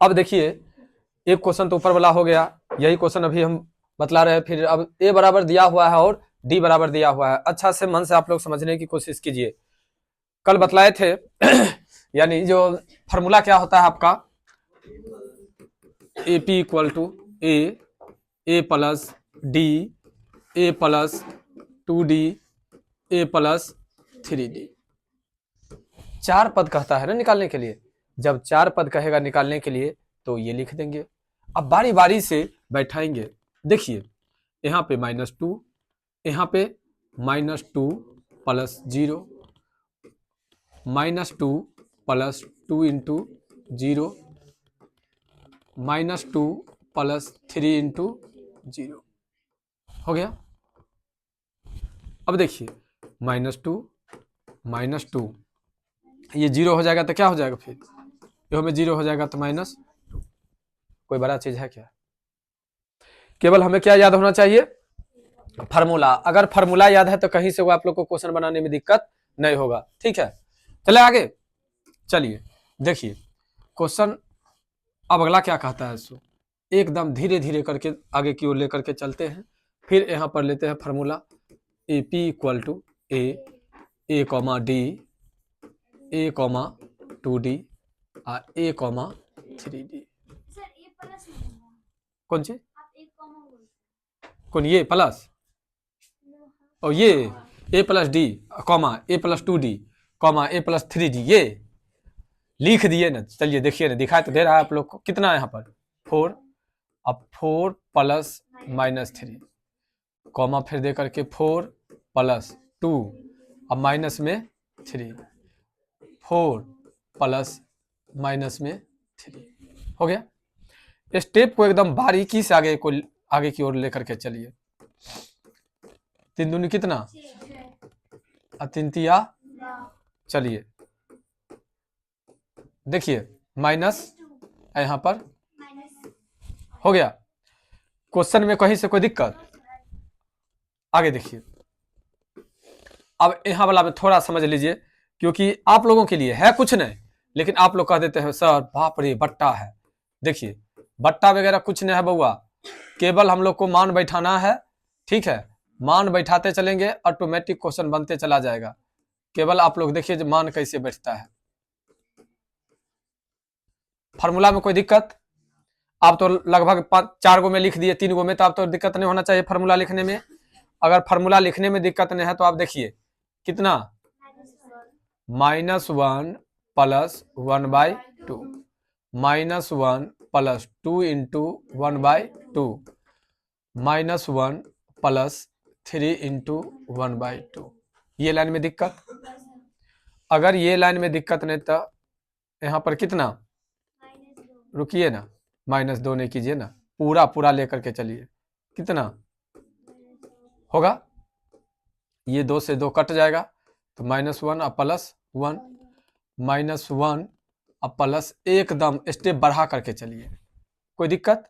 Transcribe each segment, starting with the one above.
अब देखिए एक क्वेश्चन तो ऊपर वाला हो गया, यही क्वेश्चन अभी हम बतला रहे हैं। फिर अब ए बराबर दिया हुआ है और डी बराबर दिया हुआ है। अच्छा से मन से आप लोग समझने की कोशिश कीजिए। कल बतलाए थे यानी जो फॉर्मूला क्या होता है आपका, A P equal to A plus D, A plus 2d, A plus 3d। चार पद कहता है ना निकालने के लिए। जब चार पद कहेगा निकालने के लिए तो ये लिख देंगे। अब बारी बारी से बैठाएंगे। देखिए यहाँ पे -2, यहाँ पे -2 plus 0, -2 plus 2 into 0, -2 plus 3 into 0 हो गया। अब देखिए -2 ये 0 हो जाएगा तो क्या हो जाएगा, फिर ये में 0 हो जाएगा तो -2। कोई बड़ा चीज है क्या? केवल हमें क्या याद होना चाहिए, फार्मूला। अगर फार्मूला याद है तो कहीं से वो आप लोग को क्वेश्चन बनाने में दिक्कत नहीं होगा। ठीक है, चले आगे। चलिए देखिए क्वेश्चन अब अगला क्या कहता है। सो एकदम धीरे धीरे करके आगे की ओर लेकर के चलते हैं। फिर यहाँ पर लेते हैं formula, A P equal to A comma D, A comma 2d और ए कॉमा 3d। कौन सी, कौन ये प्लस और ये ए प्लस डी कॉमा ए प्लस 2d कॉमा ए प्लस 3d, ये लिख दिए ना। चलिए देखिए ना, दिखाई तो दे रहा है आप लोग को। कितना है यहाँ पर 4, अब 4 प्लस -3 कॉमा फिर दे करके 4 प्लस 2 अब माइनस में 3, 4 प्लस माइनस में 3 हो गया। स्टेप को एकदम बारीकी से आगे की ओर लेकर के चलिए। 3 दूनी कितना, 3 तिया, चलिए देखिए माइनस यहाँ पर हो गया। क्वेश्चन में कहीं से कोई दिक्कत, आगे देखिए। अब यहाँ वाला में थोड़ा समझ लीजिए, क्योंकि आप लोगों के लिए है कुछ नहीं, लेकिन आप लोग कह देते हैं सर बाप रे बट्टा है। देखिए बट्टा वगैरह कुछ नहीं है बउआ, केवल हम लोग को मान बैठाना है। ठीक है, मान बैठाते चलेंगे, ऑटोमेटिक क्वेश्चन बनते चला जाएगा। केवल आप लोग देखिए मान कैसे बैठता है। फार्मूला में कोई दिक्कत, आप तो लगभग 4 गो में लिख दिए, 3 गो में, तो आप तो दिक्कत नहीं होना चाहिए फार्मूला लिखने में। अगर फार्मूला लिखने में दिक्कत नहीं है तो आप देखिए कितना, -1 plus 1/2, -1 plus 2 into 1/2, -1 plus 3 into 1/2। ये लाइन में दिक्कत। अगर ये लाइन में दिक्कत नहीं तो यहाँ पर कितना, रुकिए ना, -2 नहीं कीजिए ना, पूरा पूरा लेकर के चलिए। कितना होगा, ये 2 से 2 कट जाएगा तो -1 और +1, -1 और प्लस, एकदम स्टेप बढ़ा करके चलिए। कोई दिक्कत?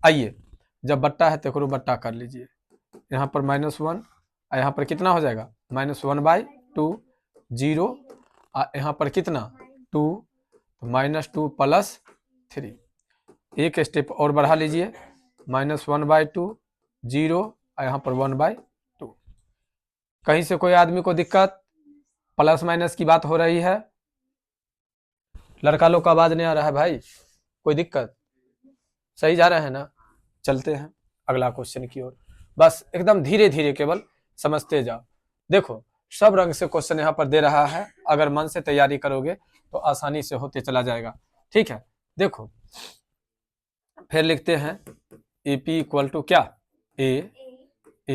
आइए, जब बट्टा है तो बट्टा कर लीजिए। यहाँ पर -1 और यहाँ पर कितना हो जाएगा, -1/2, 0 और यहाँ पर कितना 2, -2 प्लस 3। एक स्टेप और बढ़ा लीजिए, -1/2, 0 और यहाँ पर 1/2। कहीं से कोई आदमी को दिक्कत, प्लस माइनस की बात हो रही है? लड़का लोग का आवाज नहीं आ रहा है भाई, कोई दिक्कत? सही जा रहे हैं ना? चलते हैं अगला क्वेश्चन की ओर। बस एकदम धीरे धीरे केवल समझते जाओ। देखो सब रंग से क्वेश्चन यहाँ पर दे रहा है, अगर मन से तैयारी करोगे तो आसानी से होते चला जाएगा। ठीक है, देखो फिर लिखते हैं ए पी इक्वल टू क्या, ए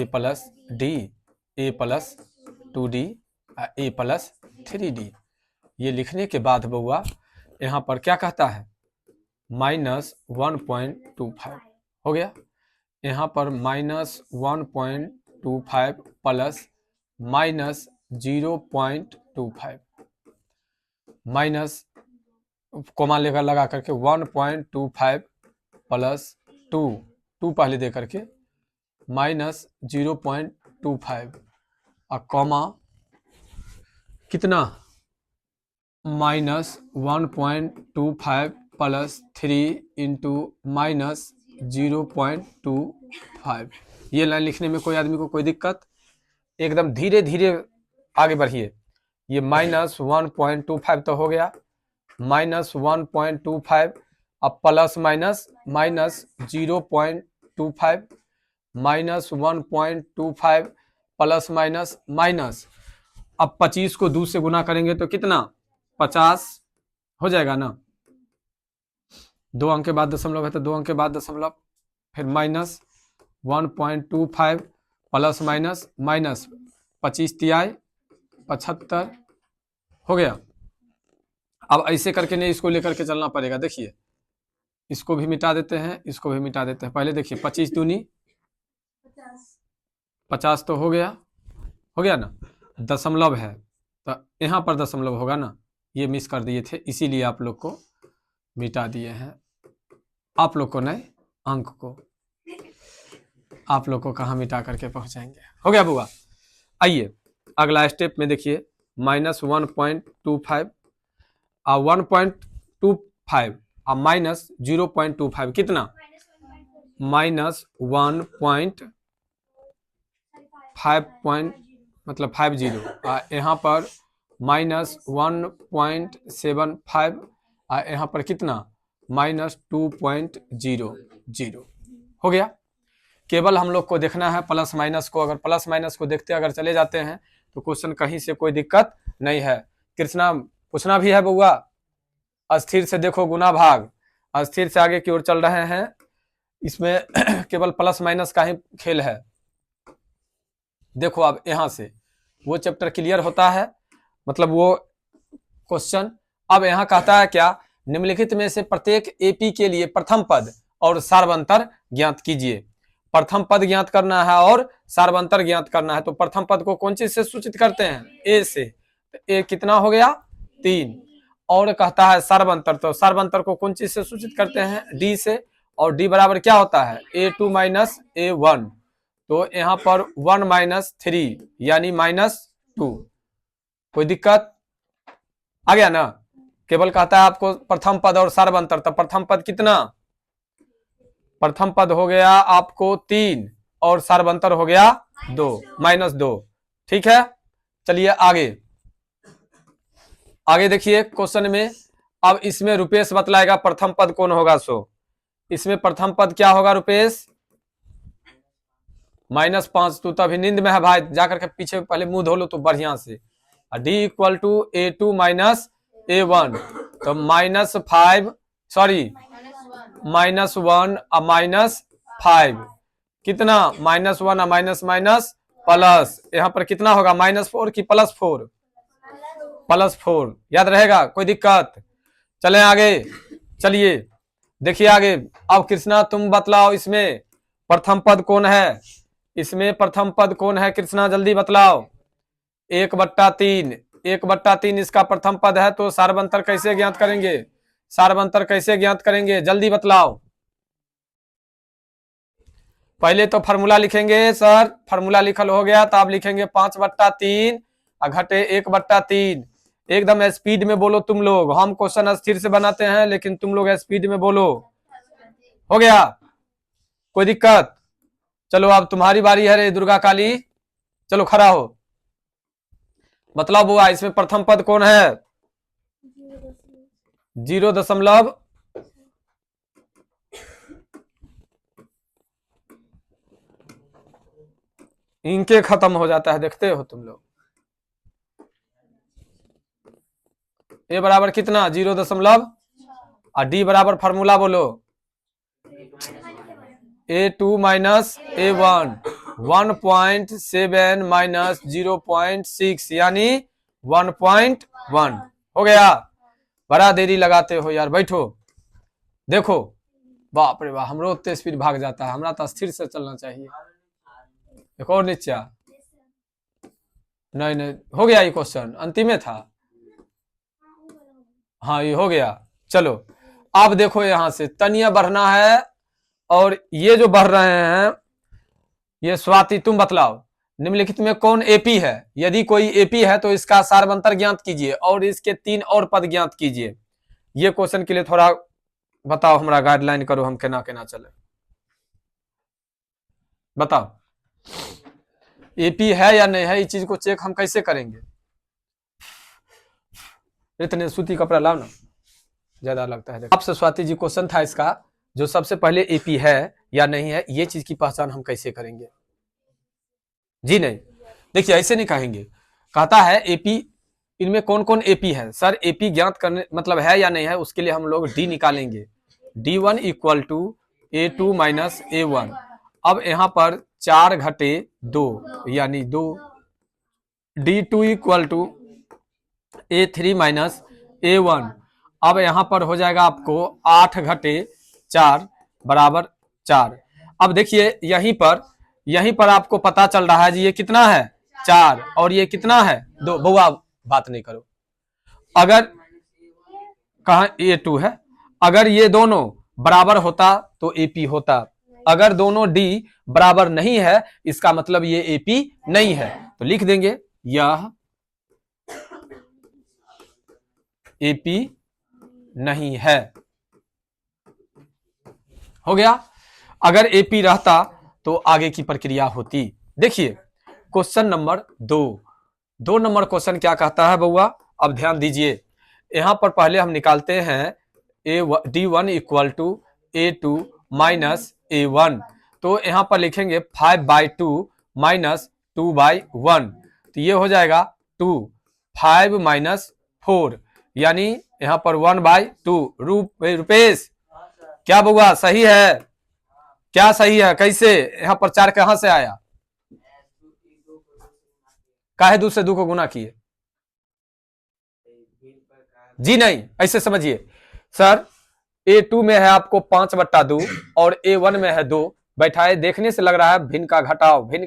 plus D, A plus 2d, A plus 3d। ये लिखने के बाद बउआ यहाँ पर क्या कहता है, -1.25 हो गया। यहाँ पर -1.25 प्लस -0.25 माइनस कोमा लेकर लगा करके 1.25 प्लस 2 पहले दे करके -0.25 और कॉमा कितना, -1.25 प्लस 3 इंटू माइनस 0.25। ये लाइन लिखने में कोई आदमी को कोई दिक्कत? एकदम धीरे धीरे आगे बढ़िए। ये -1.25 तो हो गया, -1.25, अब plus minus minus 0.25, -1.25 plus minus minus, अब 25 को 2 से गुना करेंगे तो कितना? 50 हो जाएगा ना। 2 अंक के बाद दशमलव है तो 2 अंक के बाद दशमलव, फिर माइनस 1.25 प्लस माइनस माइनस 25 तिहाई 75 हो गया। अब ऐसे करके नहीं, इसको लेकर के चलना पड़ेगा। देखिए इसको भी मिटा देते हैं, इसको भी मिटा देते हैं। पहले देखिए 25 दूनी 50 तो हो गया ना। दशमलव है तो यहाँ पर दशमलव होगा ना, ये मिस कर दिए थे, इसीलिए आप लोग को मिटा दिए हैं। आप लोग को नहीं, अंक को आप लोग को कहाँ मिटा करके पहुंचाएंगे। हो गया बुआ। आइए अगला स्टेप में देखिए, -1.25 और 1.25 और माइनस 0.25 कितना? -1.5 मतलब 50, यहाँ पर -1.75 और यहाँ पर कितना? -2.00 हो गया। केवल हम लोग को देखना है प्लस माइनस को। अगर प्लस माइनस को देखते अगर चले जाते हैं तो क्वेश्चन कहीं से कोई दिक्कत नहीं है। कृष्णा पूछना भी है बउआ, अस्थिर से देखो गुना भाग, अस्थिर से आगे की ओर चल रहे हैं, इसमें केवल प्लस माइनस का ही खेल है। देखो अब यहां से वो चैप्टर क्लियर होता है, मतलब वो क्वेश्चन। अब यहां कहता है क्या? निम्नलिखित में से प्रत्येक एपी के लिए प्रथम पद और सार्वंतर ज्ञात कीजिए। प्रथम पद ज्ञात करना है और सार्वंतर ज्ञात करना है। तो प्रथम पद को कौन चीज से सूचित करते हैं? ए से। तो ए कितना हो गया? 3। और कहता है सार्वंतर, तो सार्वंतर को कौन चीज से सूचित करते हैं? डी से। और डी बराबर क्या होता है? A2 minus A1। तो यहाँ पर 1 माइनस 3 यानी -2। कोई दिक्कत आ गया ना? केवल कहता है आपको प्रथम पद और सार्वंतर। तो प्रथम पद कितना? प्रथम पद हो गया आपको 3 और सार्वंतर हो गया 2, -2। ठीक है, चलिए आगे देखिए क्वेश्चन में। अब इसमें रुपेश बतलाएगा प्रथम पद कौन होगा। सो इसमें प्रथम पद क्या होगा रुपेश? -5। तू तो अभी नींद में है भाई, जाकर के पीछे पहले मुंह धो लो तो बढ़िया से। D equal to A2 minus A1, तो -5 सॉरी -1 और -5 कितना? -1 और माइनस माइनस प्लस, यहाँ पर कितना होगा? -4 की +4? +4 याद रहेगा, कोई दिक्कत? चलें आगे, चलिए देखिए आगे। अब कृष्णा तुम बतलाओ इसमें प्रथम पद कौन है? इसमें प्रथम पद कौन है कृष्णा, जल्दी बतलाओ। 1/3, 1/3 इसका प्रथम पद है। तो सार्वंतर कैसे ज्ञात करेंगे? सार्वंतर कैसे ज्ञात करेंगे, जल्दी बतलाओ। पहले तो फार्मूला लिखेंगे सर, फार्मूला लिखल हो गया तो आप लिखेंगे 5/3 और घटे 1/3। एकदम स्पीड में बोलो तुम लोग, हम क्वेश्चन स्थिर से बनाते हैं लेकिन तुम लोग स्पीड में बोलो। हो गया, कोई दिक्कत? चलो अब तुम्हारी बारी है रे दुर्गा काली, चलो खड़ा हो, बतलाओ बुआ इसमें प्रथम पद कौन है? 0. इनके खत्म हो जाता है, देखते हो तुम लोग। ए बराबर कितना? 0. और डी बराबर फार्मूला बोलो। A2 माइनस A1, 1.7 माइनस 0.6 यानी 1.1 हो गया। बड़ा देरी लगाते हो यार, बैठो। देखो बाप रे बाप, हमरो उतने स्पीड भाग जाता है, हमरा तो स्थिर से चलना चाहिए। एक और नीचा, नहीं हो गया ये क्वेश्चन, अंतिम में था। हाँ ये हो गया। चलो अब देखो यहां से तनिया बढ़ना है, और ये जो बढ़ रहे हैं ये स्वाति तुम बतलाओ निम्नलिखित में कौन एपी है? यदि कोई एपी है तो इसका सार्वंतर ज्ञात कीजिए और इसके 3 और पद ज्ञात कीजिए। ये क्वेश्चन के लिए थोड़ा बताओ, हमरा गाइडलाइन करो, हम केना केना चले, बताओ। एपी है या नहीं है, इस चीज को चेक हम कैसे करेंगे? इतने सूती कपड़ा लाओ ना, ज्यादा लगता है। आपसे स्वाति जी क्वेश्चन था इसका, जो सबसे पहले एपी है या नहीं है, ये चीज की पहचान हम कैसे करेंगे? जी नहीं, देखिए ऐसे नहीं कहेंगे। कहता है एपी, इनमें कौन कौन एपी है? सर एपी ज्ञात करने मतलब है या नहीं है, उसके लिए हम लोग डी निकालेंगे। D1 equal to A2 minus A1। अब यहां पर 4 घटे 2 यानी 2। D2 equal to A3 minus A1। अब यहां पर हो जाएगा आपको 8 घटे 4 बराबर 4। अब देखिए यहीं पर आपको पता चल रहा है जी, ये कितना है 4 और ये कितना है 2। बउआ बात नहीं करो। अगर कहा A2 है, अगर ये दोनों बराबर होता तो एपी होता। अगर दोनों डी बराबर नहीं है, इसका मतलब ये एपी नहीं है। तो लिख देंगे यह एपी नहीं है। हो गया। अगर एपी रहता तो आगे की प्रक्रिया होती। देखिए क्वेश्चन नंबर 2 नंबर क्वेश्चन क्या कहता है बउआ? अब ध्यान दीजिए, यहां पर पहले हम निकालते हैं D1 equal to A2 minus A1। तो यहां पर लिखेंगे 5/2 माइनस 2/1। तो ये हो जाएगा 2, 5 माइनस 4 यानी यहां पर 1/2। रुपेश क्या बउआ सही है? क्या सही है? कैसे यहां पर 4 कहां से आया? काहे 2 से 2 को गुना किए? जी नहीं, ऐसे समझिए सर, A2 में है आपको 5/2 और A1 में है 2। बैठाए देखने से लग रहा है भिन्न का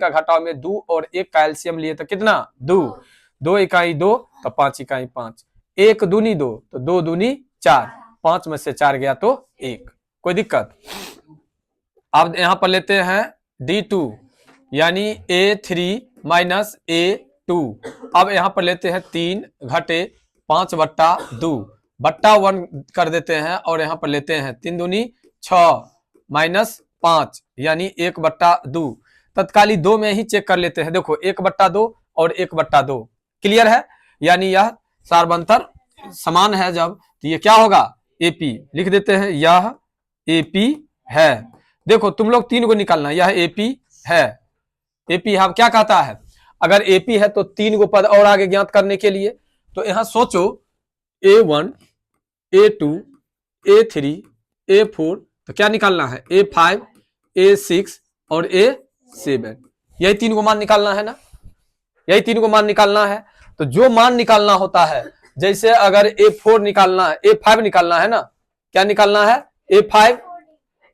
घटाव में 2 और 1 का एलसीएम लिए तो कितना 2, 2 इकाई 2 तो 5 इकाई 5, 1 दूनी 2 तो 2 दूनी 4, 5 में से 4 गया तो 1। कोई दिक्कत? अब यहां पर लेते हैं D2 यानी A3 माइनस A2। अब यहां पर लेते हैं 3 घटे 5/2 बट्टा 1 कर देते हैं और यहां पर लेते हैं 3 दूनी 6 माइनस 5 यानी 1/2। तत्काली 2 में ही चेक कर लेते हैं। देखो 1/2 और 1/2 क्लियर है, यानी यह सार्वंतर समान है। जब तो ये क्या होगा एपी। लिख देते हैं यह एपी है। देखो तुम लोग 3 को निकालना, यह एपी है। एपी हम क्या कहता है, अगर एपी है तो 3 को पद और आगे ज्ञात करने के लिए तो यहां सोचो A1 A2 A3 A4 तो क्या निकालना है A5 A6 और A7। यही 3 को मान निकालना है ना, यही 3 को मान निकालना है। तो जो मान निकालना होता है, जैसे अगर A4 निकालना है, A5 निकालना है ना, क्या निकालना है A5,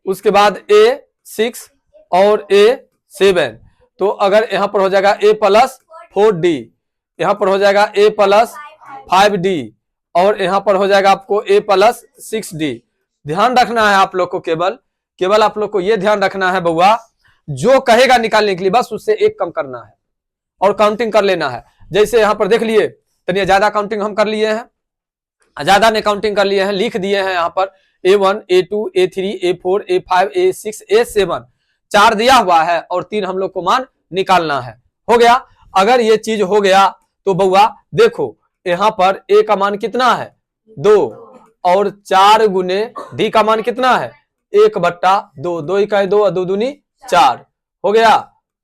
उसके बाद A6 और A7। तो अगर यहां पर हो जाएगा A प्लस 4D, यहां पर हो जाएगा A प्लस 5D और यहां पर हो जाएगा आपको A प्लस 6D। ध्यान रखना है आप लोग को, केवल आप लोग को यह ध्यान रखना है बउआ, जो कहेगा निकालने के लिए बस उससे 1 कम करना है और काउंटिंग कर लेना है। जैसे यहां पर देख लिए, तनिया ज्यादा काउंटिंग हम कर लिए हैं, ज्यादा ने काउंटिंग कर लिए हैं, लिख दिए हैं यहां पर A1 A2 A3 A4 A5 A6 A7। 4 दिया हुआ है और 3 हम लोग को मान निकालना है। हो गया। अगर ये चीज हो गया तो बउआ देखो यहां पर A का मान कितना है 2 और 4 गुने D का मान कितना है 1/2, 2 इकाई 2 2 दूनी 4 हो गया,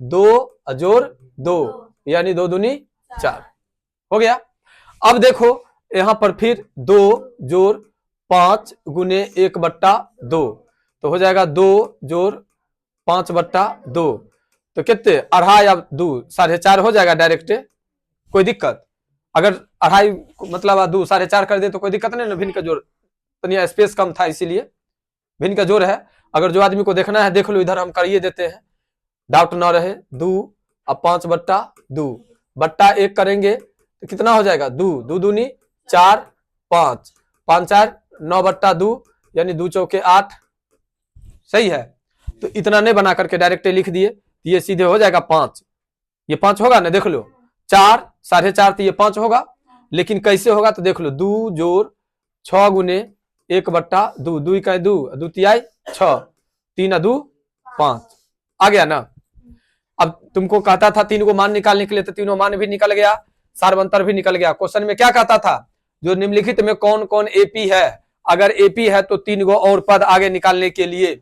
2 जोड़ 2 यानी 2 दूनी 4 हो गया। अब देखो यहां पर फिर 2 जोड़ 5 गुने 1/2 तो हो जाएगा 2 जोड़ 5/2 तो कितने 2.5 या 2 4.5 हो जाएगा डायरेक्ट। कोई दिक्कत? अगर 2.5 मतलब 2 4.5 कर दे तो कोई दिक्कत नहीं ना। भिन्न का जोड़ तनिया स्पेस कम था इसीलिए भिन्न का जोड़ है। अगर जो आदमी को देखना है देख लो, इधर हम करिए देते हैं, डाउट ना रहे। 2 अब 5/2 बट्टा 1 करेंगे तो कितना हो जाएगा 2 2 दूनी 4 5 5 4 9/2 यानी 2 चौके 8। सही है। तो इतना नहीं बना करके डायरेक्ट लिख दिए, ये सीधे हो जाएगा 5। ये 5 होगा ना, देख लो 4 4.5 तो ये 5 होगा। लेकिन कैसे होगा तो देख लो 2 जोड़ 6 गुने 1/2, 2 का 2, 2 तिहाई 6, 3 2 5, आ गया ना। अब तुमको कहता था 3 को मान निकालने के लिए, तो तीनों मान भी निकल गया, सार्वंतर भी निकल गया। क्वेश्चन में क्या कहता था, जो निम्नलिखित में कौन कौन एपी है, अगर एपी है तो 3 गो और पद आगे निकालने के लिए,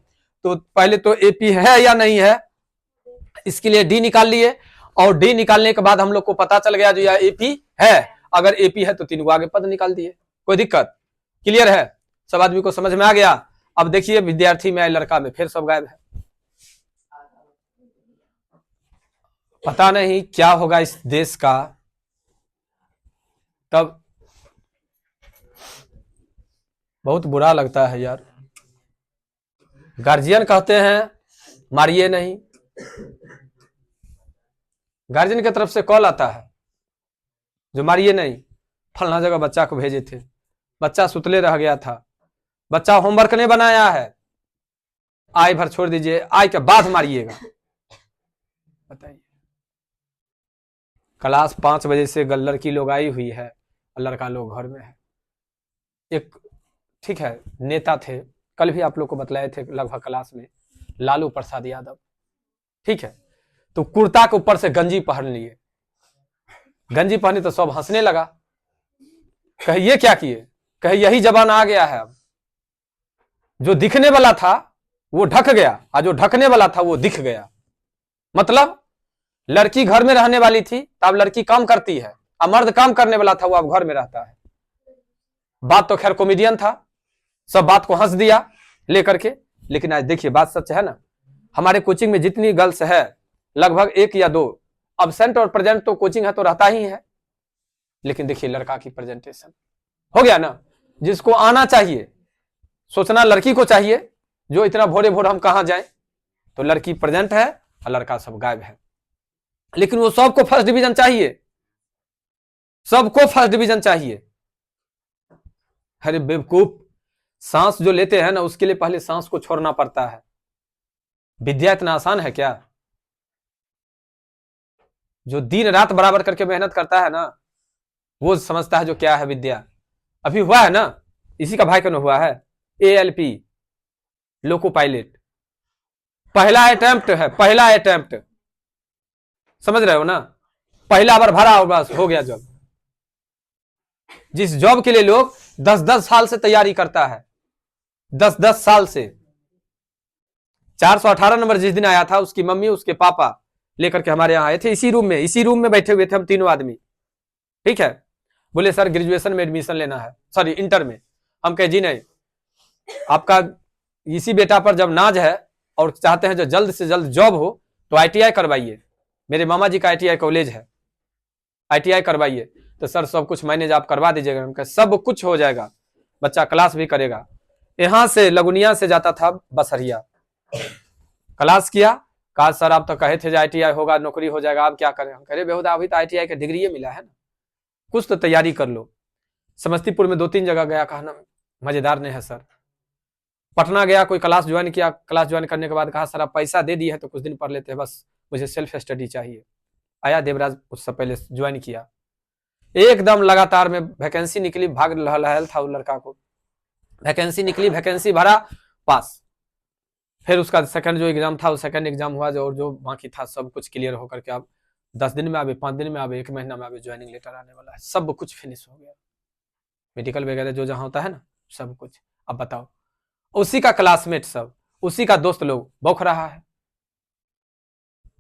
तो पहले तो एपी है या नहीं है, इसके लिए डी निकाल लिए, और डी निकालने के बाद हम लोग को पता चल गया जो यह एपी है, अगर एपी है तो 3 गो आगे पद निकाल दिए। कोई दिक्कत? क्लियर है? सब आदमी को समझ में आ गया? अब देखिए विद्यार्थी में, लड़का में फिर सब गायब है। पता नहीं क्या होगा इस देश का। तब बहुत बुरा लगता है यार। गार्जियन कहते हैं मारिए नहीं, गार्जियन की तरफ से कॉल आता है जो मारिए नहीं, फलना जगह बच्चा को भेजे थे, बच्चा सुतले रह गया था, बच्चा होमवर्क नहीं बनाया है, आय भर छोड़ दीजिए, आय के बाद मारिएगा। बताइए, क्लास 5 बजे से लड़की लोग आई हुई है, लड़का लोग घर में है। एक ठीक है नेता थे, कल भी आप लोग को बतलाए थे लगभग क्लास में, लालू प्रसाद यादव, ठीक है। तो कुर्ता के ऊपर से गंजी पहन लिए, गंजी पहनी तो सब हंसने लगा, कहे ये क्या किए, कहे यही जमाना आ गया है अब, जो दिखने वाला था वो ढक गया, और जो ढकने वाला था वो दिख गया। मतलब लड़की घर में रहने वाली थी, तब लड़की काम करती है, और मर्द काम करने वाला था वो अब घर में रहता है। बात तो खैर कॉमेडियन था, सब बात को हंस दिया लेकर के, लेकिन आज देखिए बात सच है ना। हमारे कोचिंग में जितनी गर्ल्स है लगभग 1 या 2, अब्सेंट और प्रेजेंट तो कोचिंग है तो रहता ही है, लेकिन देखिए लड़का की प्रेजेंटेशन हो गया ना। जिसको आना चाहिए, सोचना लड़की को चाहिए, जो इतना भोरे भोर हम कहां जाएं, तो लड़की प्रेजेंट है और लड़का सब गायब है। लेकिन वो सबको फर्स्ट डिवीजन चाहिए, सबको फर्स्ट डिवीजन चाहिए। अरे बेवकूफ, सांस जो लेते हैं ना उसके लिए पहले सांस को छोड़ना पड़ता है। विद्या इतना आसान है क्या? जो दिन रात बराबर करके मेहनत करता है ना, वो समझता है जो क्या है विद्या। अभी हुआ है ना, इसी का भाई क्यों हुआ है, ALP लोको पायलट, पहला अटेम्प्ट है, पहला अटेम्प्ट, समझ रहे हो ना, पहला बार भरा और बस हो गया जॉब। जिस जॉब के लिए लोग 10-10 साल से तैयारी करता है, 10-10 साल से। 418 नंबर जिस दिन आया था, उसकी मम्मी उसके पापा लेकर के हमारे यहां आए थे, इसी रूम में बैठे हुए थे हम तीनों आदमी, ठीक है। बोले सर ग्रेजुएशन में एडमिशन लेना है, सॉरी इंटर में। हम कहे जी नहीं, आपका इसी बेटा पर जब नाज है और चाहते हैं जो जल्द से जल्द जॉब हो, तो ITI करवाइए, मेरे मामा जी का ITI कॉलेज है, ITI करवाइए। तो सर सब कुछ मैनेज आप करवा दीजिएगा। हम कहे सब कुछ हो जाएगा, बच्चा क्लास भी करेगा। यहां से लगुनिया से जाता था बसरिया, क्लास किया, कहा सर आप तो कहे थे ITI होगा नौकरी हो जाएगा, आप क्या करें। हम कह रहे बेहुदा अभी तो ITI का डिग्री मिला है ना, कुछ तो तैयारी कर लो। समस्तीपुर में 2-3 जगह गया, कहा ना मजेदार नहीं है सर। पटना गया, कोई क्लास ज्वाइन किया, क्लास ज्वाइन करने के बाद कहा सर आप पैसा दे दिए है तो कुछ दिन पढ़ लेते हैं, बस मुझे सेल्फ स्टडी चाहिए। आया देवराज, उससे पहले ज्वाइन किया, एकदम लगातार में वैकेंसी निकली, भाग रहल था उस लड़का को, वैकेंसी निकली, वैकेंसी भरा, पास। फिर उसका सेकंड जो एग्जाम था, वो सेकंड एग्जाम हुआ, जो बाकी था सब कुछ क्लियर होकर के अब 10 दिन में आवे, 5 दिन में आवे, 1 महीना में आवे, ज्वाइनिंग लेटर आने वाला है, सब कुछ फिनिश हो गया, मेडिकल वगैरह जो जहां होता है ना सब कुछ। अब बताओ, उसी का क्लासमेट सब, उसी का दोस्त लोग बौख रहा है।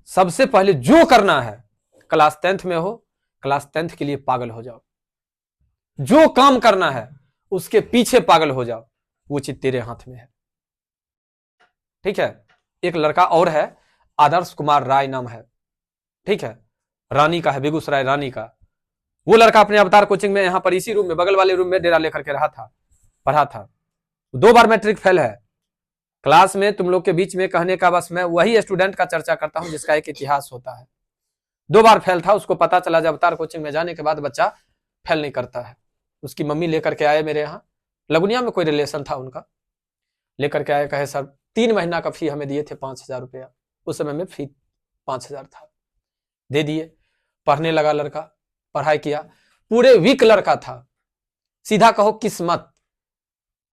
सबसे पहले जो करना है, क्लास 10th में हो, क्लास 10th के लिए पागल हो जाओ, जो काम करना है उसके पीछे पागल हो जाओ, वो चीज तेरे हाथ में है, ठीक है। एक लड़का और है, आदर्श कुमार राय नाम है, ठीक है, रानी का है, बेगूसराय रानी का। वो लड़का अपने अवतार कोचिंग में, यहां पर इसी रूम में, बगल वाले रूम में डेरा लेकर के रहा था, पढ़ा था, 2 बार मैट्रिक फेल है। क्लास में तुम लोग के बीच में कहने का बस मैं वही स्टूडेंट का चर्चा करता हूं जिसका एक इतिहास होता है। 2 बार फेल था, उसको पता चला जब अवतार कोचिंग में जाने के बाद बच्चा फेल नहीं करता है। उसकी मम्मी लेकर के आए मेरे यहाँ, लगुनिया में कोई रिलेशन था उनका, लेकर के आए, कहे सर 3 महीना का फी हमें दिए थे 5,000 रुपया, उस समय में फी 5,000 था, दे दिए। पढ़ने लगा लड़का, पढ़ाई किया, पूरे वीक लड़का था, सीधा कहो किस्मत।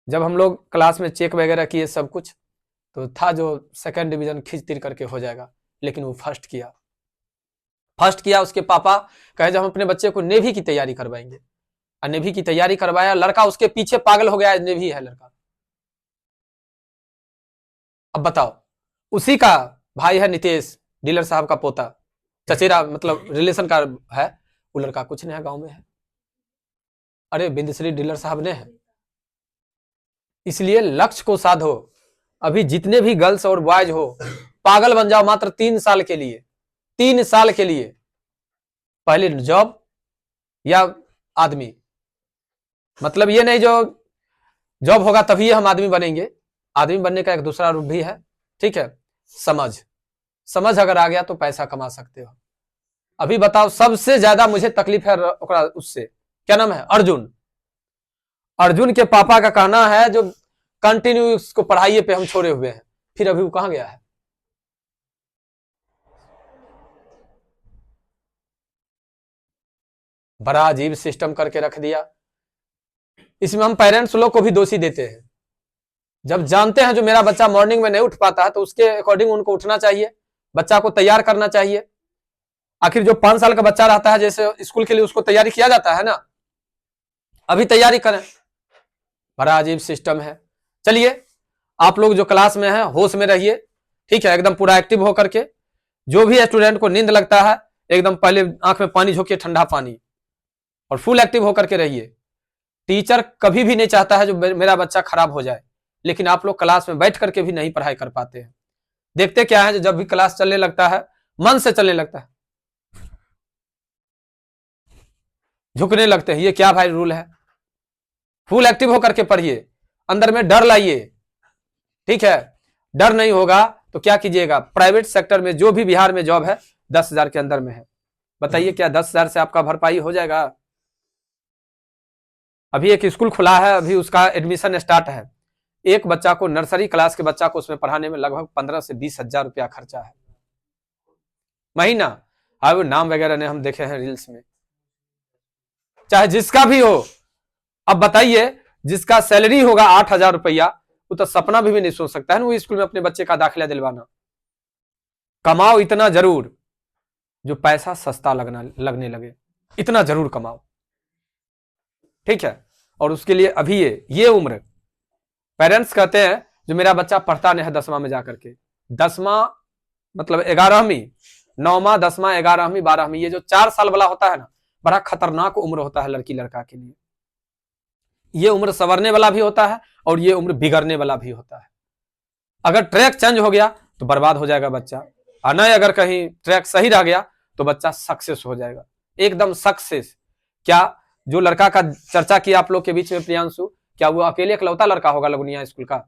जब हम लोग क्लास में चेक वगैरह किए सब कुछ, तो था जो सेकंड डिवीजन खींच तीर करके हो जाएगा, लेकिन वो फर्स्ट किया। फर्स्ट किया, उसके पापा कहे जब हम अपने बच्चे को नेवी की तैयारी करवाएंगे, और नेवी की तैयारी करवाया, लड़का उसके पीछे पागल हो गया, नेवी है लड़का। अब बताओ, उसी का भाई है नितेश, डीलर साहब का पोता, चचेरा मतलब रिलेशन का है, वो लड़का कुछ नहीं है, गांव में है। अरे बिंदश्री डीलर साहब ने है। इसलिए लक्ष्य को साधो। अभी जितने भी गर्ल्स और बॉयज हो, पागल बन जाओ मात्र 3 साल के लिए, 3 साल के लिए। पहले जॉब या आदमी, मतलब ये नहीं जो जॉब होगा तभी हम आदमी बनेंगे। आदमी बनने का एक दूसरा रूप भी है, ठीक है। समझ अगर आ गया तो पैसा कमा सकते हो। अभी बताओ, सबसे ज्यादा मुझे तकलीफ है उससे, क्या नाम है, अर्जुन। अर्जुन के पापा का कहना है जो कंटिन्यू उसको पढ़ाइए पे हम छोड़े हुए हैं, फिर अभी वो कहां गया है। बड़ा अजीब सिस्टम करके रख दिया। इसमें हम पेरेंट्स लोग को भी दोषी देते हैं। जब जानते हैं जो मेरा बच्चा मॉर्निंग में नहीं उठ पाता है, तो उसके अकॉर्डिंग उनको उठना चाहिए, बच्चा को तैयार करना चाहिए। आखिर जो 5 साल का बच्चा रहता है, जैसे स्कूल के लिए उसको तैयारी किया जाता है ना, अभी तैयारी करें। बड़ा अजीब सिस्टम है। चलिए, आप लोग जो क्लास में हैं होश में रहिए, ठीक है, एकदम पूरा एक्टिव होकर के। जो भी स्टूडेंट को नींद लगता है, एकदम पहले आंख में पानी झोंकिए, ठंडा पानी, और फुल एक्टिव होकर के रहिए। टीचर कभी भी नहीं चाहता है जो मेरा बच्चा खराब हो जाए, लेकिन आप लोग क्लास में बैठ करके भी नहीं पढ़ाई कर पाते हैं। देखते क्या है, जब भी क्लास चलने लगता है, मन से चलने लगता है, झुकने लगते हैं। ये क्या भाई रूल है? फुल एक्टिव होकर के पढ़िए, अंदर में डर लाइए, ठीक है। डर नहीं होगा तो क्या कीजिएगा, प्राइवेट सेक्टर में जो भी बिहार में जॉब है 10,000 के अंदर में है, बताइए क्या 10,000 से आपका भरपाई हो जाएगा? अभी एक स्कूल खुला है, अभी उसका एडमिशन स्टार्ट है। एक बच्चा को, नर्सरी क्लास के बच्चा को उसमें पढ़ाने में लगभग 15 से 20 हजार रुपया खर्चा है महीना। अब नाम वगैरह ने हम देखे हैं रील्स में, चाहे जिसका भी हो। अब बताइए, जिसका सैलरी होगा 8,000 रुपया, वो तो सपना भी नहीं सोच सकता है ना वो स्कूल में अपने बच्चे का दाखिला दिलवाना। कमाओ इतना जरूर जो पैसा सस्ता लगने लगे, इतना जरूर कमाओ, ठीक है। और उसके लिए अभी ये उम्र, पेरेंट्स कहते हैं जो मेरा बच्चा पढ़ता नहीं है 10वां में जाकर के, 10वां मतलब 11वीं, 9वां 10वां 11वीं 12वीं, ये जो 4 साल वाला होता है ना, बड़ा खतरनाक उम्र होता है लड़की लड़का के लिए। ये उम्र संवरने वाला भी होता है और ये उम्र बिगड़ने वाला भी होता है। अगर ट्रैक चेंज हो गया तो बर्बाद हो जाएगा बच्चा, और नहीं अगर कहीं ट्रैक सही रह गया तो बच्चा सक्सेस हो जाएगा, एकदम सक्सेस। क्या जो लड़का का चर्चा किया आप लोग के बीच में, प्रियांशु, क्या वो अकेले इकलौता लड़का होगा लगुनिया स्कूल का?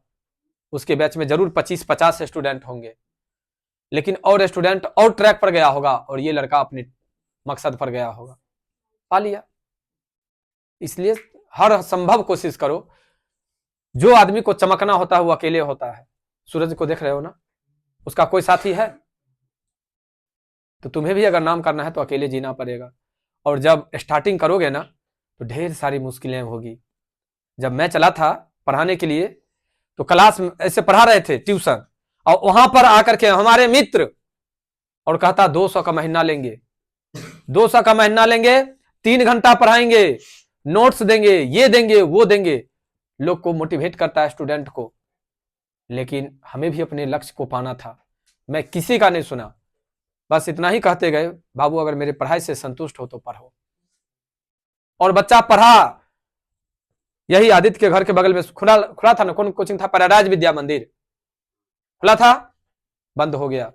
उसके बैच में जरूर 25-50 स्टूडेंट होंगे, लेकिन और स्टूडेंट और ट्रैक पर गया होगा और ये लड़का अपने मकसद पर गया होगा, पा लिया। इसलिए हर संभव कोशिश करो। जो आदमी को चमकना होता है वो अकेले होता है। सूरज को देख रहे हो ना, उसका कोई साथी है? तो तुम्हें भी अगर नाम करना है तो अकेले जीना पड़ेगा। और जब स्टार्टिंग करोगे ना तो ढेर सारी मुश्किलें होगी। जब मैं चला था पढ़ाने के लिए तो क्लास में ऐसे पढ़ा रहे थे ट्यूशन, और वहां पर आकर के हमारे मित्र और कहता 200 का महीना लेंगे, 200 का महीना लेंगे, 3 घंटा पढ़ाएंगे, नोट्स देंगे, ये देंगे वो देंगे। लोग को मोटिवेट करता है स्टूडेंट को, लेकिन हमें भी अपने लक्ष्य को पाना था। मैं किसी का नहीं सुना, बस इतना ही कहते गए, बाबू अगर मेरे पढ़ाई से संतुष्ट हो तो पढ़ो। और बच्चा पढ़ा। यही आदित्य के घर के बगल में खुला था ना, कौन कोचिंग था, पैराडाइज विद्या मंदिर खुला था, बंद हो गया।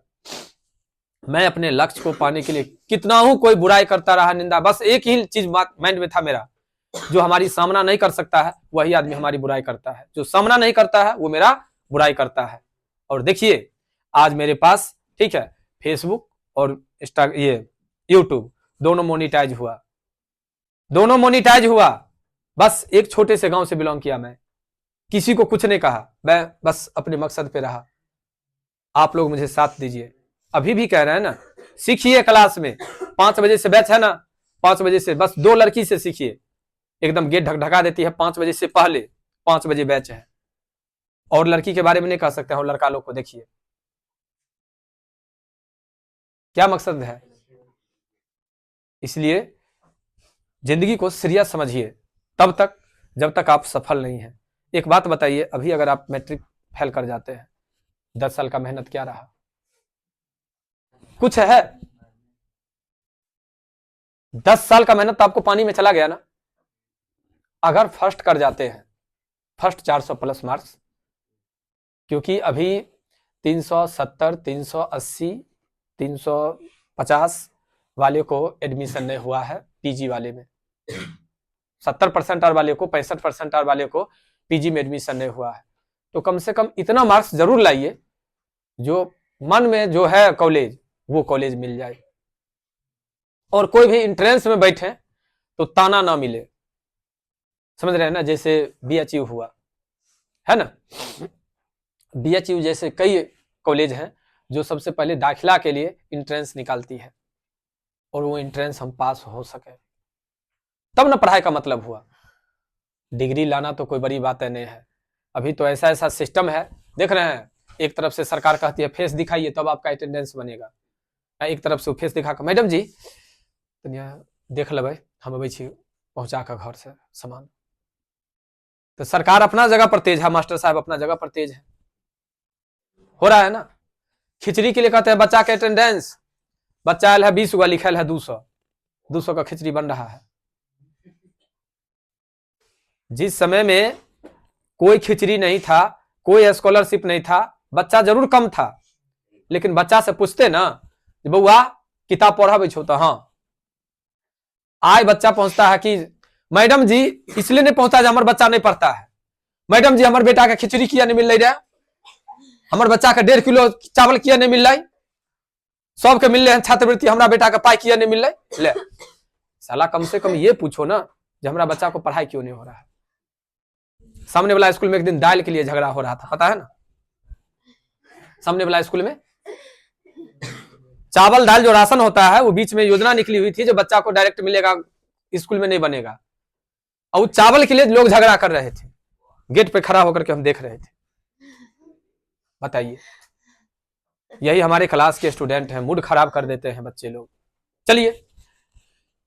मैं अपने लक्ष्य को पाने के लिए कितना हूं कोई बुराई करता रहा, निंदा, बस एक ही चीज माइंड में था मेरा, जो हमारी सामना नहीं कर सकता है वही आदमी हमारी बुराई करता है, जो सामना नहीं करता है वो मेरा बुराई करता है। और देखिए आज मेरे पास, ठीक है, फेसबुक और ये यूट्यूब दोनों मोनिटाइज हुआ, दोनों मोनिटाइज हुआ। बस एक छोटे से गांव से बिलोंग किया मैं, किसी को कुछ नहीं कहा, मैं बस अपने मकसद पे रहा। आप लोग मुझे साथ दीजिए। अभी भी कह रहे हैं ना, सीखिए क्लास में, 5 बजे से बैच है ना, 5 बजे से बस 2 लड़की से सीखिए, एकदम गेट ढकढका देती है 5 बजे से पहले, 5 बजे बैच है, और लड़की के बारे में नहीं कह सकते हैं, और लड़का लोग को देखिए क्या मकसद है। इसलिए जिंदगी को सीरियस समझिए तब तक जब तक आप सफल नहीं हैं। एक बात बताइए, अभी अगर आप मैट्रिक फेल कर जाते हैं, 10 साल का मेहनत क्या रहा? कुछ है? 10 साल का मेहनत तो आपको पानी में चला गया ना। अगर फर्स्ट कर जाते हैं, फर्स्ट 400 प्लस मार्क्स, क्योंकि अभी 370, 380, 350 वाले को एडमिशन नहीं हुआ है पीजी वाले में, 70% वाले को, 65% वाले को पीजी में एडमिशन नहीं हुआ है। तो कम से कम इतना मार्क्स जरूर लाइए जो मन में जो है कॉलेज, वो कॉलेज मिल जाए। और कोई भी इंट्रेंस में बैठे तो ताना ना मिले, समझ रहे हैं ना, जैसे बीएचयू हुआ है ना, बीएचयू जैसे कई कॉलेज हैं जो सबसे पहले दाखिला के लिए इंट्रेंस निकालती है, और वो इंट्रेंस हम पास हो सके तब ना पढ़ाई का मतलब हुआ। डिग्री लाना तो कोई बड़ी बात नहीं है। अभी तो ऐसा ऐसा सिस्टम है, देख रहे हैं, एक तरफ से सरकार कहती है फेस दिखाइए तब आपका अटेंडेंस बनेगा, एक तरफ से फेस दिखा कर मैडम जी देख लेबै, हम अबै छी पहुंचा कर घर से सामान। तो सरकार अपना जगह पर तेज है, मास्टर साहब अपना जगह पर तेज है, हो रहा है ना। खिचड़ी के लिए कहते हैं बच्चा के अटेंडेंस, बच्चा आयल है 20 हुआ, लिखल है 200 का खिचड़ी बन रहा है। जिस समय में कोई खिचड़ी नहीं था, कोई स्कॉलरशिप नहीं था, बच्चा जरूर कम था, लेकिन बच्चा से पूछते ना बउआ किताब पढ़ाबे छो तो हाँ, आज बच्चा पहुंचता है कि मैडम जी इसलिए नहीं पहुंचता हमारे बच्चा नहीं पढ़ता है, मैडम जी हमारे बेटा का खिचड़ी किया नहीं मिल रही है, हमारे बच्चा का 1.5 किलो चावल किया नहीं मिल रहा है, सबके मिल रहे हैं छात्रवृत्ति, हमारा बेटा का पाई किया नहीं मिल रहा है। साला कम से कम ये पूछो ना कि हमारा बच्चा को पढ़ाई क्यों नहीं हो रहा है। सामने वाला स्कूल में एक दिन दाल के लिए झगड़ा हो रहा था, पता है ना, सामने वाला स्कूल में चावल दाल जो राशन होता है वो बीच में योजना निकली हुई थी जो बच्चा को डायरेक्ट मिलेगा, स्कूल में नहीं बनेगा, और चावल के लिए लोग झगड़ा कर रहे थे, गेट पे खड़ा होकर के हम देख रहे थे। बताइए, यही हमारे क्लास के स्टूडेंट हैं, मूड खराब कर देते हैं बच्चे लोग। चलिए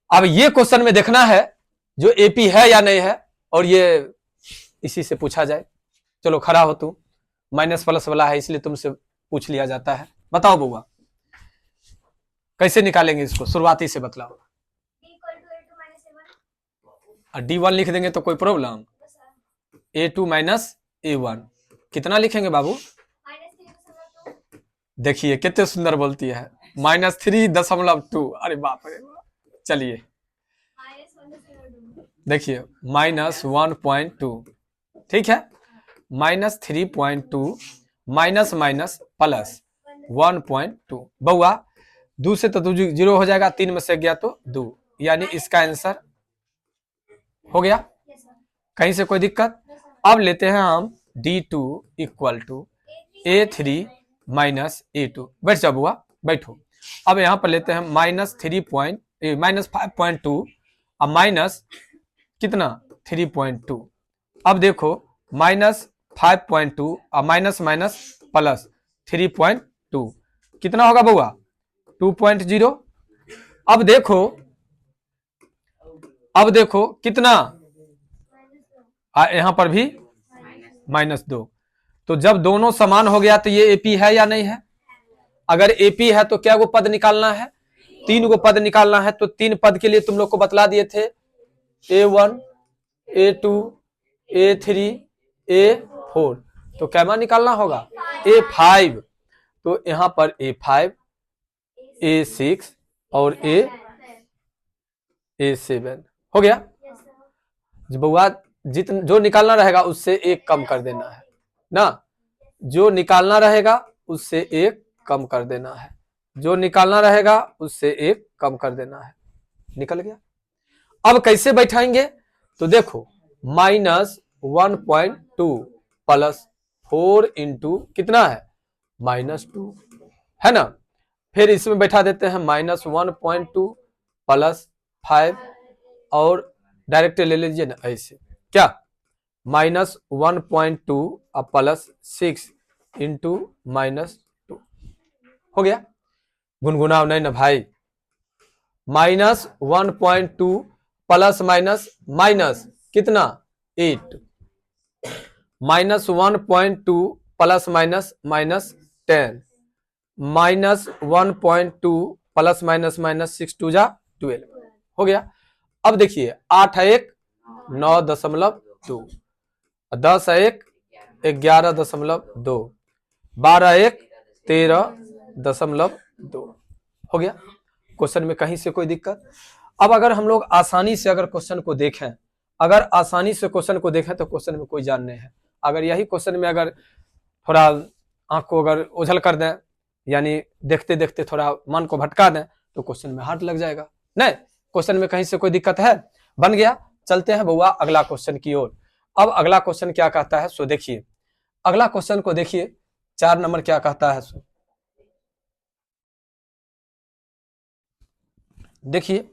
अब ये क्वेश्चन में देखना है जो एपी है या नहीं है, और ये इसी से पूछा जाए। चलो खड़ा हो तू, माइनस प्लस वाला है इसलिए तुमसे पूछ लिया जाता है। बताओ बुआ कैसे निकालेंगे इसको, शुरुआती से बतलाओ। D1 लिख देंगे तो कोई प्रॉब्लम? A2 माइनस A1 कितना लिखेंगे बाबू? देखिए कितने सुंदर बोलती है, -3.2। अरे बाप रे, चलिए देखिए -1.2, ठीक है, -3.2 माइनस माइनस प्लस 1.2। बउआ 2 से तो 2 0 हो जाएगा, 3 में से गया तो 2, यानी इसका आंसर हो गया। कहीं से कोई दिक्कत? अब लेते हैं हम D2 equal to A3 minus A2। बैठ जाओ बुआ, बैठो। अब यहां पर लेते हैं -5.2 अब माइनस कितना 3.2। अब देखो -5.2 और माइनस माइनस प्लस 3.2 कितना होगा बउआ? 2.0। अब देखो कितना, यहां पर भी -2। तो जब दोनों समान हो गया तो ये एपी है या नहीं है? अगर एपी है तो क्या वो पद निकालना है? 3 गो पद निकालना है। तो 3 पद के लिए तुम लोग को बतला दिए थे, A1 A2 A3 A4। तो क्या निकालना होगा? A5। तो यहां पर A5 A6 और A7 हो गया। बउआ जो निकालना रहेगा उससे 1 कम कर देना है ना, जो निकालना रहेगा उससे 1 कम कर देना है, जो निकालना रहेगा उससे 1 कम कर देना है। निकल गया। अब कैसे बैठाएंगे? तो देखो -1.2 प्लस 4 इंटू कितना है -2 है ना। फिर इसमें बैठा देते हैं -1.2 प्लस 5 और डायरेक्ट ले लीजिए ना ऐसे, क्या -1.2 और प्लस 6 इंटू -2 हो गया। गुनगुनाओ नहीं ना भाई। -1.2 प्लस माइनस माइनस कितना 8, -1.2 plus minus minus 10, -1.2 plus minus minus 6 2 जा 12 हो गया। अब देखिए 8 है 1 9.2, 10 है 1 11.2, 12 1 13.2 हो गया। क्वेश्चन में कहीं से कोई दिक्कत? अब अगर हम लोग आसानी से अगर क्वेश्चन को देखें, अगर आसानी से क्वेश्चन को देखें तो क्वेश्चन में कोई जान नहीं है। अगर यही क्वेश्चन में अगर थोड़ा आंख को अगर ओझल कर दें, यानी देखते देखते थोड़ा मन को भटका दें, तो क्वेश्चन में हार्ड लग जाएगा। नहीं, क्वेश्चन में कहीं से कोई दिक्कत है? बन गया। चलते हैं बउआ अगला क्वेश्चन की ओर। अब अगला क्वेश्चन क्या कहता है सो देखिए। अगला क्वेश्चन को देखिए 4 नंबर क्या कहता है सो देखिए।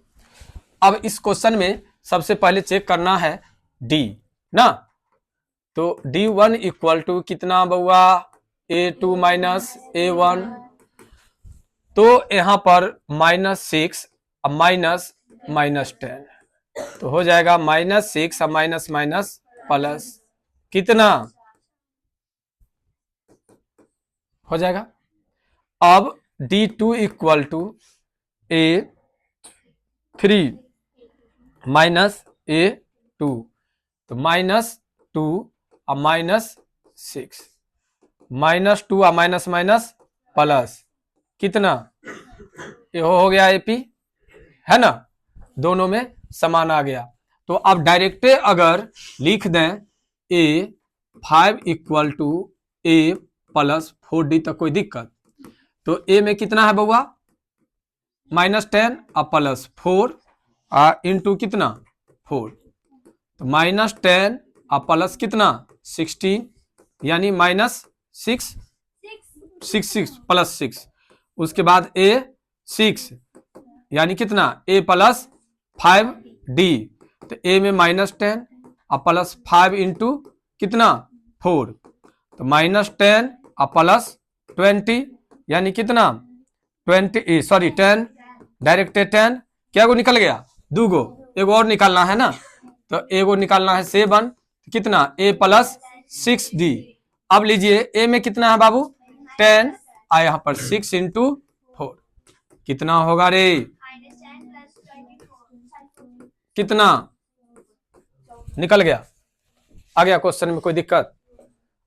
अब इस क्वेश्चन में सबसे पहले चेक करना है डी ना, तो D1 इक्वल टू कितना बउआ A2 माइनस A1, तो यहां पर -6 और माइनस -10, तो हो जाएगा -6 और माइनस माइनस प्लस कितना हो जाएगा। अब D2 equal to A3 minus A2, तो -2 और -6, -2 और माइनस माइनस प्लस कितना, ये हो गया एपी है ना, दोनों में समान आ गया। तो अब डायरेक्ट अगर लिख दें A5 equal to A plus 4D तक कोई दिक्कत? तो A में कितना है बउआ -10 और प्लस 4 इंटू कितना 4, तो -10 और प्लस कितना 16, यानी -6 6 प्लस 6, उसके बाद A6 यानी कितना A प्लस 5D, तो A में -10 और प्लस 5 इंटू कितना 4, तो -10 और प्लस 20 यानी कितना 10, डायरेक्ट 10, क्या गो निकल गया 2 गो, एगो और निकालना है ना, तो एगो निकालना है 7, कितना A प्लस 6D। अब लीजिए A में कितना है बाबू 10, यहाँ पर 6 इंटू 4 कितना होगा रे, कितना निकल गया? आ गया क्वेश्चन में कोई दिक्कत?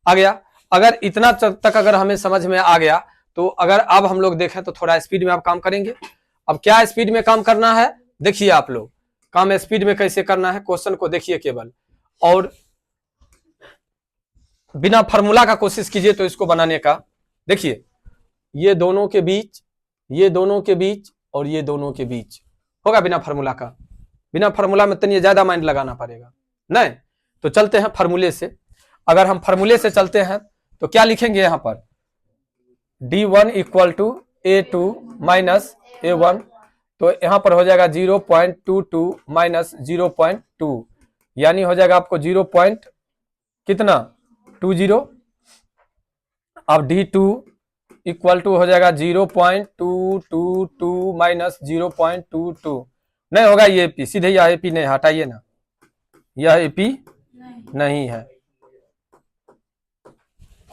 आ गया। अगर इतना तक अगर हमें समझ में आ गया, तो अगर अब हम लोग देखें तो थोड़ा स्पीड में आप काम करेंगे। अब क्या स्पीड में काम करना है देखिए आप लोग, काम स्पीड में कैसे करना है, क्वेश्चन को देखिए केवल, और बिना फार्मूला का कोशिश कीजिए तो इसको बनाने का। देखिए ये दोनों के बीच, ये दोनों के बीच और ये दोनों के बीच होगा बिना फार्मूला का। बिना फार्मूला में तनिए ज्यादा माइंड लगाना पड़ेगा, नहीं तो चलते हैं फार्मूले से। अगर हम फार्मूले से चलते हैं तो क्या लिखेंगे यहाँ पर D1 equal to A2 minus A1, तो यहाँ पर हो जाएगा 0.22 माइनस 0.2, यानी हो जाएगा आपको 0. कितना 20। अब D2 इक्वल टू हो जाएगा 0.222 माइनस 0.22, नहीं होगा ये एपी, सीधे यह एपी नहीं, हटाइए ना, यह एपी नहीं है,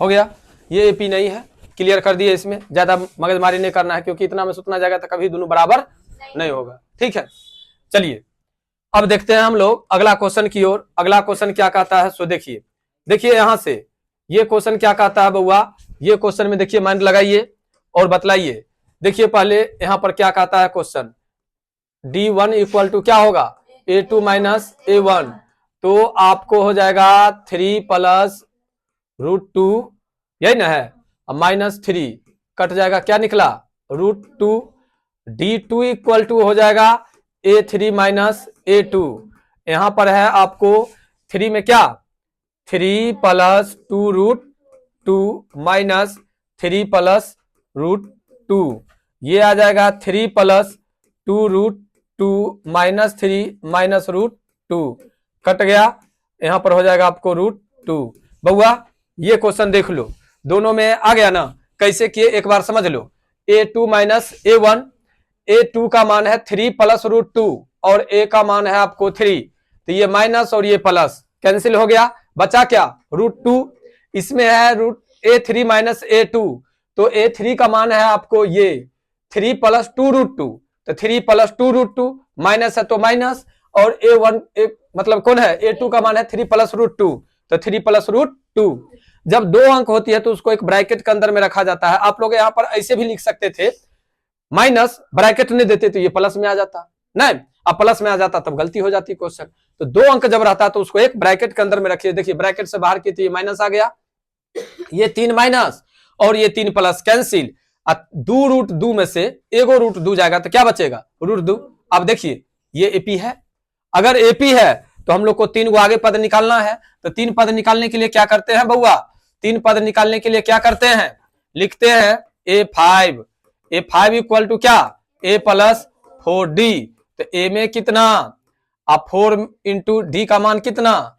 हो गया ये एपी नहीं है, क्लियर कर दिए। इसमें ज्यादा मगजमारी नहीं करना है, क्योंकि इतना में सुतना जाएगा तो कभी दोनों बराबर नहीं होगा, ठीक है। चलिए अब देखते हैं हम लोग अगला क्वेश्चन की ओर। अगला क्वेश्चन क्या कहता है सो देखिए। देखिए यहां से ये क्वेश्चन क्या कहता है बउआ, ये क्वेश्चन में देखिए माइंड लगाइए और बतलाइए। देखिए पहले यहां पर क्या कहता है क्वेश्चन, D1 इक्वल टू क्या होगा A2 माइनस A1, तो आपको हो जाएगा 3 प्लस √2, यही ना है, अब -3 कट जाएगा, क्या निकला √2। D2 इक्वल टू हो जाएगा A3 माइनस A2, यहां पर है आपको 3 में क्या 3 प्लस 2√2 माइनस 3 प्लस √2, ये आ जाएगा 3 प्लस 2√2 माइनस 3 माइनस √2 कट गया, यहाँ पर हो जाएगा आपको √2। बउआ ये क्वेश्चन देख लो, दोनों में आ गया ना, कैसे किए एक बार समझ लो। a2 माइनस a1, a2 का मान है 3 प्लस √2 और a का मान है आपको 3, तो ये माइनस और ये प्लस कैंसिल हो गया, बचा क्या √2। इसमें है a3 माइनस a2, तो a3 का मान है आपको ये 3 प्लस 2√2, तो 3 प्लस 2√2 माइनस है तो माइनस, और a1 मतलब कौन है a2 का मान है 3 प्लस √2, तो 3 प्लस √2। जब दो अंक होती है तो उसको एक ब्रैकेट के अंदर में रखा जाता है। आप लोग यहाँ पर ऐसे भी लिख सकते थे, माइनस ब्रैकेट नहीं देते तो ये प्लस में आ जाता, नहीं अब प्लस में आ जाता तब गलती हो जाती क्वेश्चन। तो दो अंक जब रहता तो उसको एक ब्रैकेट के अंदर में रखिए। देखिए ब्रैकेट से बाहर की तो ये माइनस आ गया, ये 3 माइनस और ये 3 प्लस कैंसिल, 2√2 में से एगो √2 जाएगा तो क्या बचेगा √2। अब देखिए ये एपी है, अगर एपी है तो हम लोग को 3 गो आगे पद निकालना है, तो 3 पद निकालने के लिए क्या करते हैं बउआ, 3 पद निकालने के लिए क्या करते हैं, लिखते हैं a5 इक्वल टू क्या a प्लस 4d, तो a में कितना, अब 4 इंटू डी का मान कितना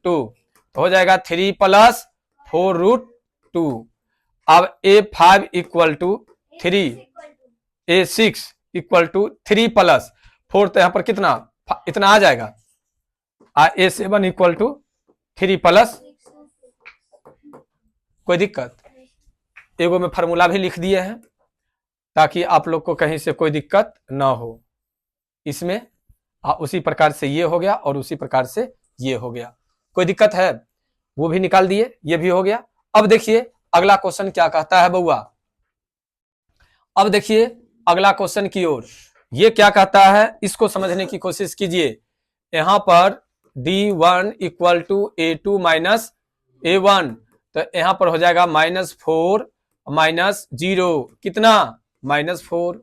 2, तो हो जाएगा 3 प्लस 4√2। अब a5 equal to 3, a6 equal to 3 plus 4, तो यहां पर कितना इतना आ जाएगा, a7 इक्वल टू 3 प्लस, कोई दिक्कत, एगो में फार्मूला भी लिख दिए हैं ताकि आप लोग को कहीं से कोई दिक्कत ना हो। इसमें उसी प्रकार से ये हो गया और उसी प्रकार से ये हो गया, कोई दिक्कत है, वो भी निकाल दिए, ये भी हो गया। अब देखिए अगला क्वेश्चन क्या कहता है बउआ, अब देखिए अगला क्वेश्चन की ओर, ये क्या कहता है इसको समझने की कोशिश कीजिए। यहां पर d1 equal to a2 minus a1, तो यहां पर हो जाएगा -4 माइनस 0 कितना -4,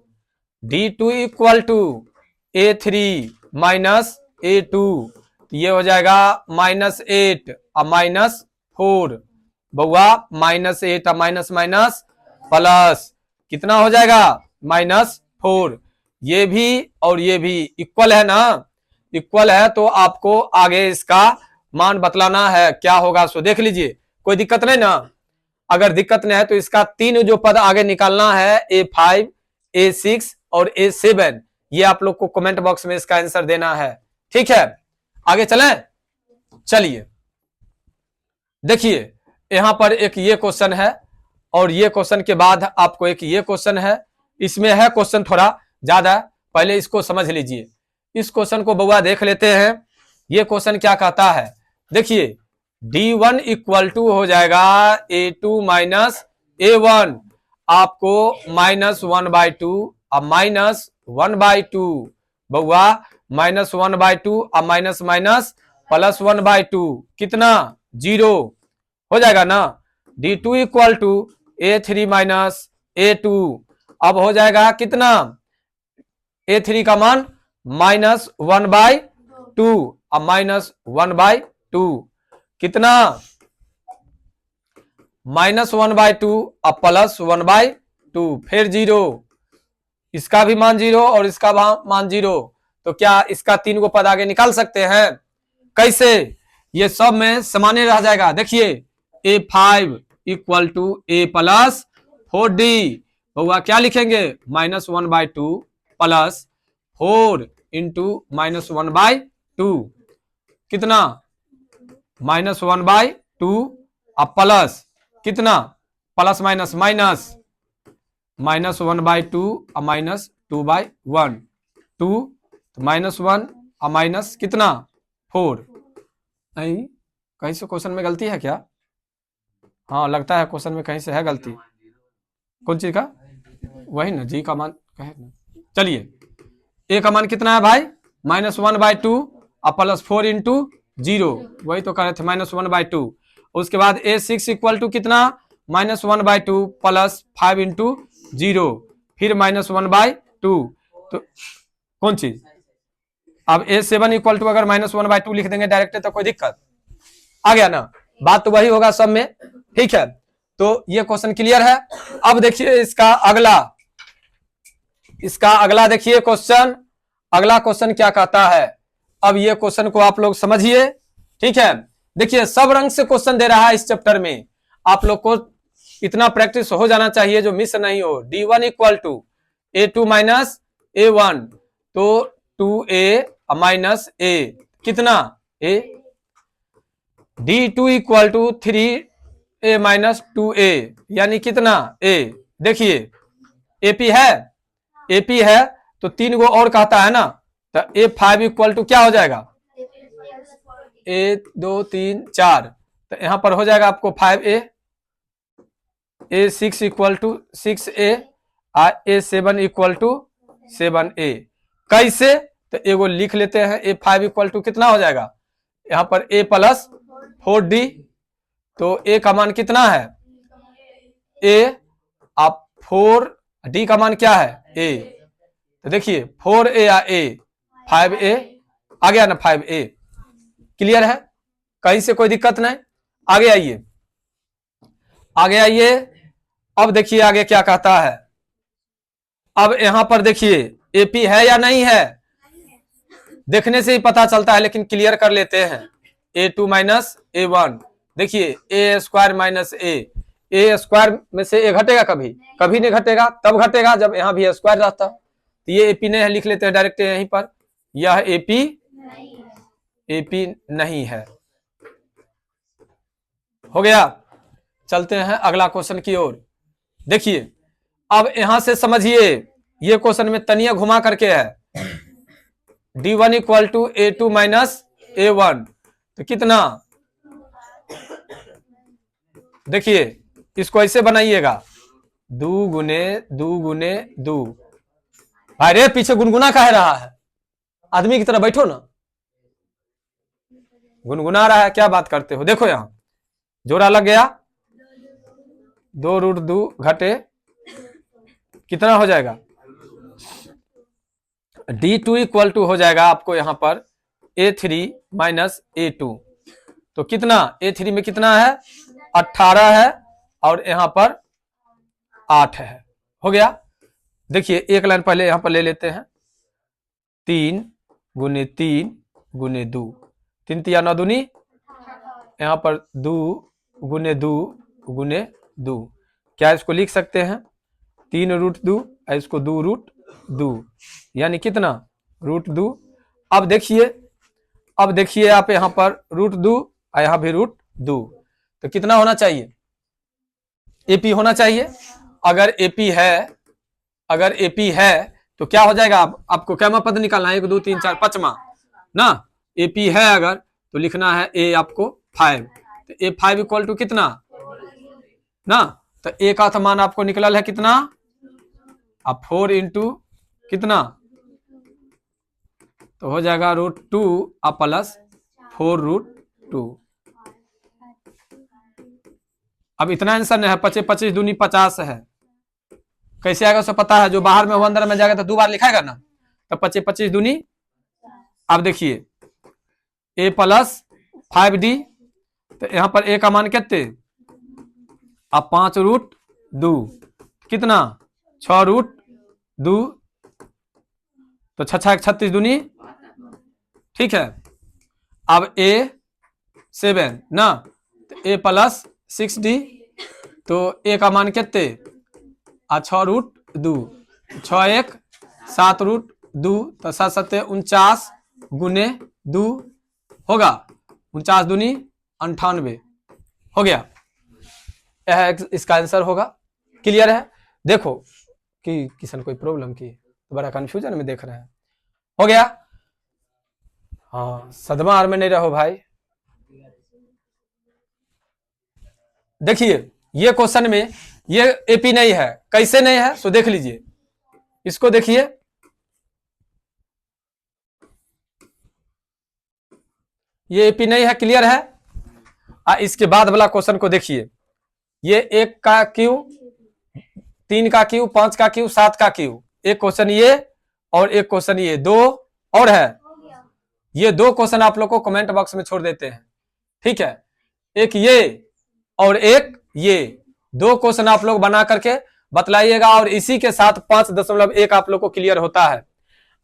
d2 equal to a3 minus a2, ये हो जाएगा -8 और -4, बउआ -8 और माइनस माइनस प्लस कितना हो जाएगा -4, ये भी और ये भी इक्वल है ना, इक्वल है तो आपको आगे इसका मान बतलाना है क्या होगा, सो देख लीजिए, कोई दिक्कत नहीं ना। अगर दिक्कत नहीं है तो इसका 3 जो पद आगे निकालना है a5 a6 और a7, ये आप लोग को कमेंट बॉक्स में इसका आंसर देना है, ठीक है। आगे चलें, चलिए देखिए यहां पर एक ये क्वेश्चन है और ये क्वेश्चन के बाद आपको एक ये क्वेश्चन है, इसमें है क्वेश्चन थोड़ा ज्यादा, पहले इसको समझ लीजिए। इस क्वेश्चन को बउआ देख लेते हैं, ये क्वेश्चन क्या कहता है, देखिए d1 इक्वल टू हो जाएगा a2 माइनस a1, आपको -1/2 और -1/2, बउआ -1/2 और माइनस माइनस प्लस 1/2 कितना 0 हो जाएगा ना। d2 equal to a3 minus a2, अब हो जाएगा कितना, a3 का मान -1/2 और -1/2 कितना -1/2 और प्लस 1/2, फिर 0, इसका भी मान 0 और इसका मान 0, तो क्या इसका 3 गो पद आगे निकाल सकते हैं, कैसे, ये सब में सामान्य रह जाएगा। देखिए a5 equal to a plus 4d, बउआ क्या लिखेंगे -1/2 प्लस 4 इंटू -1/2 कितना -1/2 और प्लस कितना प्लस माइनस माइनस -1/2 और -2/1 2, -1 और माइनस कितना 4, नहीं कहीं से क्वेश्चन में गलती है क्या, हाँ लगता है क्वेश्चन में कहीं से है गलती, कौन चीज का, वही ना जी का मान कहे ना। चलिए ए का मान कितना है भाई -1/2 और प्लस 4 इंटू 0, वही तो कह रहे थे -1/2। उसके बाद a6 इक्वल टू कितना -1/2 प्लस 5 इंटू 0, फिर -1/2, तो कौन चीज, अब a7 इक्वल टू अगर -1/2 लिख देंगे डायरेक्ट तो कोई दिक्कत आ गया ना, बात तो वही होगा सब में, ठीक है। तो ये क्वेश्चन क्लियर है। अब देखिए इसका अगला देखिए क्वेश्चन, अगला क्वेश्चन क्या कहता है। अब ये क्वेश्चन को आप लोग समझिए ठीक है, देखिए सब रंग से क्वेश्चन दे रहा है इस चैप्टर में, आप लोग को इतना प्रैक्टिस हो जाना चाहिए जो मिस नहीं हो। D1 equal to A2 minus A1, तो 2A माइनस A कितना A। D2 equal to 3A minus 2A यानी कितना A। देखिए AP है, AP है तो 3 गो और कहता है ना, तो A5 इक्वल टू क्या हो जाएगा, 1 2 3 4, तो यहां पर हो जाएगा आपको 5A, A6 equal to 6A, A7 equal to 7A। कैसे, तो एगो लिख लेते हैं, A5 इक्वल टू कितना हो जाएगा, यहां पर A प्लस 4D, तो A का मान कितना है A, आप 4D का मान क्या है A, तो देखिए 4A या A 5A आ गया ना, 5A क्लियर है, कहीं से कोई दिक्कत नहीं। आगे आइए, आगे आइए, अब देखिए आगे क्या कहता है। अब यहां पर देखिए AP है या नहीं है, देखने से ही पता चलता है, लेकिन क्लियर कर लेते हैं। A2 माइनस A1, देखिए A square minus A square में से A घटेगा, कभी कभी नहीं घटेगा, तब घटेगा जब यहां भी स्क्वायर रहता। तो ये AP नहीं है, लिख लेते हैं डायरेक्ट यहीं पर, यह AP नहीं है। हो गया, चलते हैं अगला क्वेश्चन की ओर। देखिए अब यहां से समझिए, ये क्वेश्चन में तनिया घुमा करके है। D1 equal to A2 minus A1, तो कितना, देखिए इसको ऐसे बनाइएगा, 2 गुने 2 गुने 2। भाई रे पीछे गुनगुना काहे रहा है, आदमी की तरह बैठो ना, गुनगुना रहा है, क्या बात करते हो। देखो यहां जोड़ा लग गया, 2√2 घटे कितना हो जाएगा, D2 इक्वल टू हो जाएगा आपको यहां पर A3 माइनस A2, तो कितना A3 में कितना है 18 है, और यहां पर 8 है। हो गया, देखिए एक लाइन पहले यहां पर ले लेते हैं, 3 गुने 3 गुने 2, 3 तिया 9 दूनी, यहां पर 2 गुने 2 गुने 2, क्या इसको लिख सकते हैं 3√2, इसको 2√2 यानी कितना √2। अब देखिए आप यहां पर √2 और यहां भी √2, तो कितना होना चाहिए AP होना चाहिए। अगर AP है तो क्या हो जाएगा, आपको क्या पद निकालना है, 1 2 3 4 5वां ना, AP है अगर तो लिखना है A आपको 5, तो A5 इक्वल टू कितना ना, तो A का मान आपको निकल है कितना, अब 4 इंटू कितना, तो हो जाएगा √2 अब प्लस 4√2। अब इतना आंसर नहीं है, 25 25 दूनी 50 है, कैसे आएगा उसे पता है, जो बाहर में हो अंदर में जाएगा तो 2 बार लिखाएगा ना, तो 25 25 दूनी। अब देखिए A प्लस 5D, तो यहां पर A का मान कितने, अब 5√2 कितना 6√2, तो 6 36 दूनी, ठीक है। अब A7 ना, तो A प्लस 6D, तो A का मान कितने 6√2, 6 1 7√2, तो 7 7 49 गुने 2 होगा, 49 दूनी 98, हो गया, यह इसका आंसर होगा। क्लियर है, देखो कि किसान कोई प्रॉब्लम की तो बड़ा कंफ्यूजन में देख रहे हैं। हो गया, हाँ सदमा और में नहीं रहो भाई। देखिए ये क्वेश्चन में ये AP नहीं है, कैसे नहीं है तो देख लीजिए, इसको देखिए, ये AP नहीं है, क्लियर है। इसके बाद वाला क्वेश्चन को देखिए, ये 1 का क्यू, 3 का क्यू, 5 का क्यू, 7 का क्यू, एक क्वेश्चन ये और एक क्वेश्चन ये, 2 और है, ये 2 क्वेश्चन आप लोग को कमेंट बॉक्स में छोड़ देते हैं, ठीक है। एक ये और एक ये, 2 क्वेश्चन आप लोग बना करके बतलाइएगा, और इसी के साथ 5.1 आप लोग को क्लियर होता है।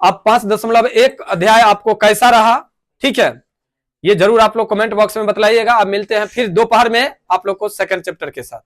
अब 5.1 अध्याय आपको कैसा रहा, ठीक है, ये जरूर आप लोग कमेंट बॉक्स में बतलाइएगा। अब मिलते हैं फिर दोपहर में आप लोग को सेकंड चैप्टर के साथ।